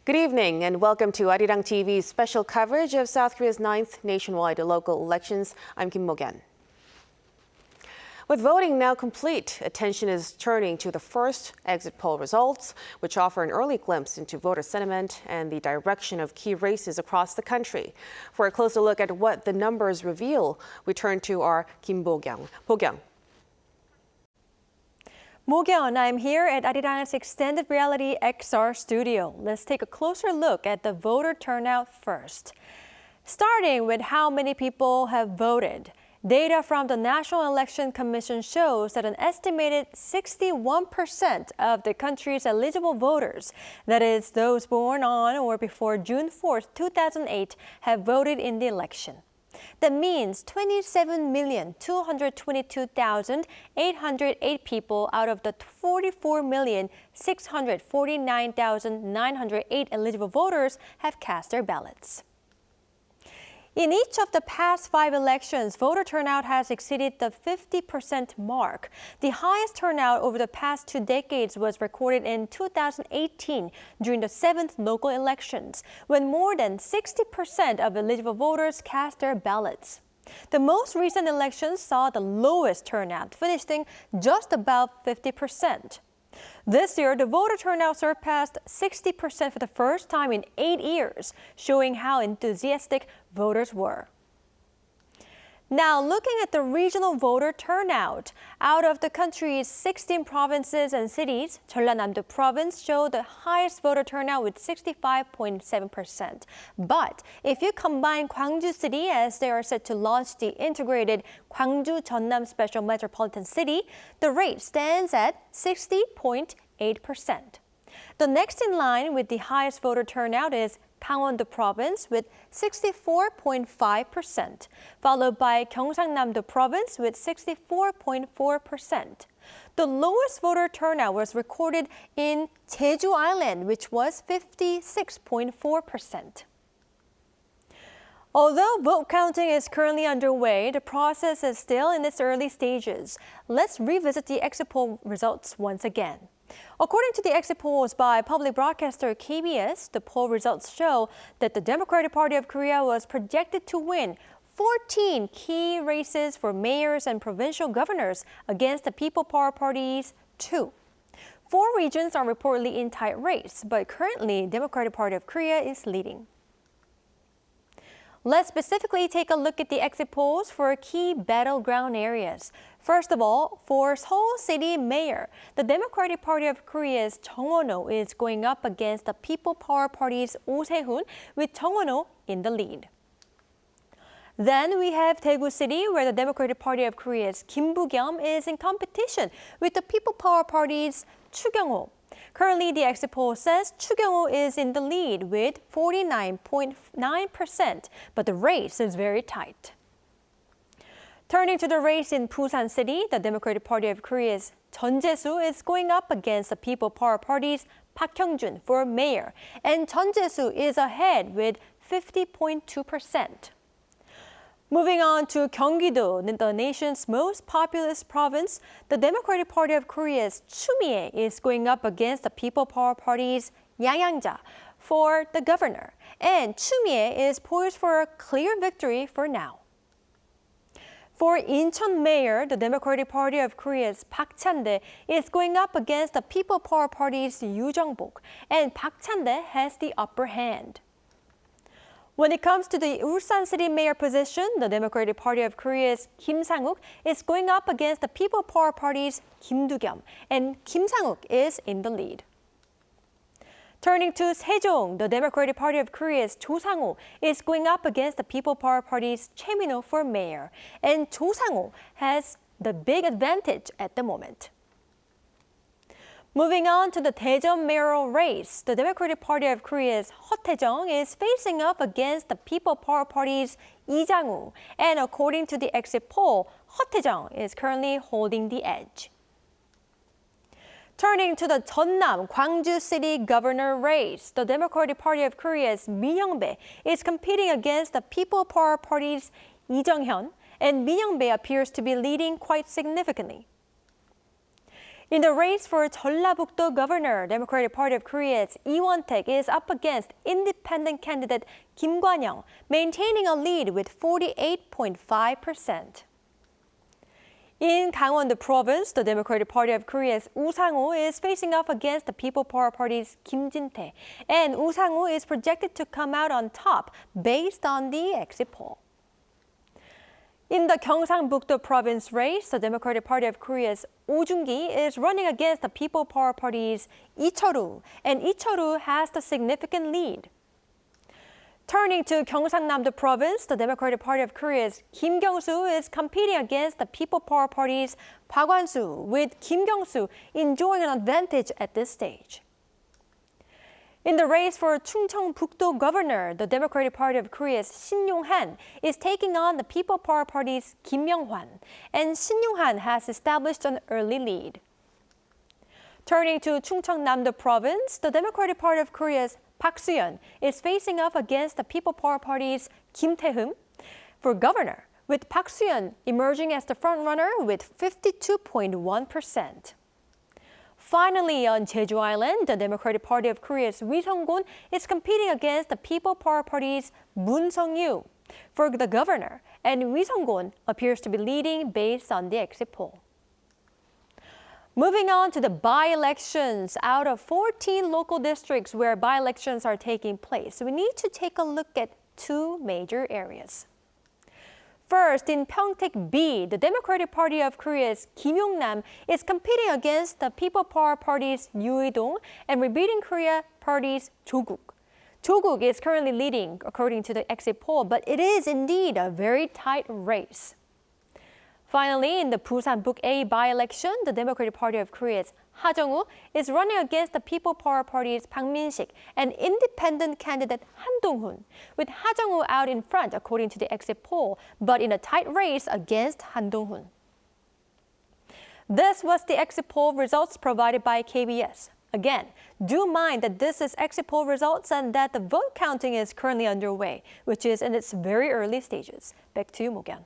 Good evening and welcome to Arirang TV's special coverage of South Korea's 9th nationwide local elections. I'm Kim Mo-gen. With voting now complete, attention is turning to the first exit poll results, which offer an early glimpse into voter sentiment and the direction of key races across the country. For a closer look at what the numbers reveal, we turn to our Kim Bo-kyung. Mo-kyung, I'm here at Arirang's Extended Reality XR studio. Let's take a closer look at the voter turnout first. Starting with how many people have voted. Data from the National Election Commission shows that an estimated 61% of the country's eligible voters, that is, those born on or before June 4, 2008, have voted in the election. That means 27,222,808 people out of the 44,649,908 eligible voters have cast their ballots. In each of the past 5 elections, voter turnout has exceeded the 50% mark. The highest turnout over the past 2 decades was recorded in 2018 during the 7th local elections, when more than 60% of eligible voters cast their ballots. The most recent elections saw the lowest turnout, finishing just about 50%. This year, the voter turnout surpassed 60% for the first time in 8 years, showing how enthusiastic voters were. Now, looking at the regional voter turnout, out of the country's 16 provinces and cities, Jeollanam-do province showed the highest voter turnout with 65.7%. But if you combine Gwangju City, as they are set to launch the integrated Gwangju-Jeonnam Special Metropolitan City, the rate stands at 60.8%. The next in line with the highest voter turnout is Gangwon-do province with 64.5%, followed by Gyeongsang-nam-do province with 64.4%. The lowest voter turnout was recorded in Jeju Island, which was 56.4%. Although vote counting is currently underway, the process is still in its early stages. Let's revisit the exit poll results once again. According to the exit polls by public broadcaster KBS, the poll results show that the Democratic Party of Korea was projected to win 14 key races for mayors and provincial governors against the People Power Party's 2. 4 regions are reportedly in tight race, but currently Democratic Party of Korea is leading. Let's specifically take a look at the exit polls for key battleground areas. First of all, for Seoul City Mayor, the Democratic Party of Korea's Jung Won-ho is going up against the People Power Party's Oh Se-hoon, with Jung Won-ho in the lead. Then we have Daegu City, where the Democratic Party of Korea's Kim Bu-kyum is in competition with the People Power Party's Chu Kyung-ho. Currently, the exit poll says Chu Kyung-ho is in the lead with 49.9%, but the race is very tight. Turning to the race in Busan City, the Democratic Party of Korea's Jeon Jae-soo is going up against the People Power Party's Park Hyung-jun for mayor, and Jeon Jae-soo is ahead with 50.2%. Moving on to Gyeonggi-do, the nation's most populous province, the Democratic Party of Korea's Choo Mi-ae is going up against the People Power Party's Yang Yang-ja for the governor, and Choo Mi-ae is poised for a clear victory for now. For Incheon Mayor, the Democratic Party of Korea's Park Chan-dae is going up against the People Power Party's Yoo Jung-bok, and Park Chan-dae has the upper hand. When it comes to the Ulsan City Mayor position, the Democratic Party of Korea's Kim Sang-uk is going up against the People Power Party's Kim Du-kyum, and Kim Sang-uk is in the lead. Turning to Sejong, the Democratic Party of Korea's Jo Sang-ho is going up against the People Power Party's Choi Min-ho for mayor, and Jo Sang-ho has the big advantage at the moment. Moving on to the Daejeon mayoral race, the Democratic Party of Korea's Heo Tae-jung is facing up against the People Power Party's Lee Jang-woo, and according to the exit poll, Heo Tae-jung is currently holding the edge. Turning to the Jeonnam Gwangju City Governor race, the Democratic Party of Korea's Min Young-bae is competing against the People Power Party's Lee Jung-hyun, and Min Young-bae appears to be leading quite significantly. In the race for 전라북도 governor, Democratic Party of Korea's Lee Won-taek is up against independent candidate Kim Kwan-young, maintaining a lead with 48.5%. In Gangwon province, the Democratic Party of Korea's Woo Sang-woo is facing off against the People Power Party's Kim Jin-tae, and Woo Sang-woo is projected to come out on top based on the exit poll. In the Gyeongsangbuk-do province race, the Democratic Party of Korea's Oh Jung-gi is running against the People Power Party's Lee Chol-woo, and Lee Chol-woo has the significant lead. Turning to Gyeongsangnam-do province, the Democratic Party of Korea's Kim Kyung-soo is competing against the People Power Party's Park Wan-soo, with Kim Kyung-soo enjoying an advantage at this stage. In the race for Chungcheongbuk-do governor, the Democratic Party of Korea's Shin Yong-han is taking on the People Power Party's Kim Myung-hwan, and Shin Yong-han has established an early lead. Turning to Chungcheongnam-do province, the Democratic Party of Korea's Park Soo-yeon is facing off against the People Power Party's Kim Tae-hum for governor, with Park Soo-yeon emerging as the frontrunner with 52.1%. Finally, on Jeju Island, the Democratic Party of Korea's Wi Sung-gun is competing against the People Power Party's Moon Sung-yu for the governor, and Wi Sung-gun appears to be leading based on the exit poll. Moving on to the by-elections, out of 14 local districts where by-elections are taking place, we need to take a look at two major areas. First, in Pyeongtaek B, the Democratic Party of Korea's Kim Yong-nam is competing against the People Power Party's Yoo Hee-dong and Rebuilding Korea Party's Jo-guk. Jo-guk is currently leading according to the exit poll, but it is indeed a very tight race. Finally, in the Busan-Buk A by-election, the Democratic Party of Korea's Ha Jung-woo is running against the People Power Party's Park Min-sik and independent candidate Han Dong-hoon, with Ha Jung-woo out in front according to the exit poll, but in a tight race against Han Dong-hoon. This was the exit poll results provided by KBS. Again, do mind that this is exit poll results and that the vote counting is currently underway, which is in its very early stages. Back to you, Mo-kyeon.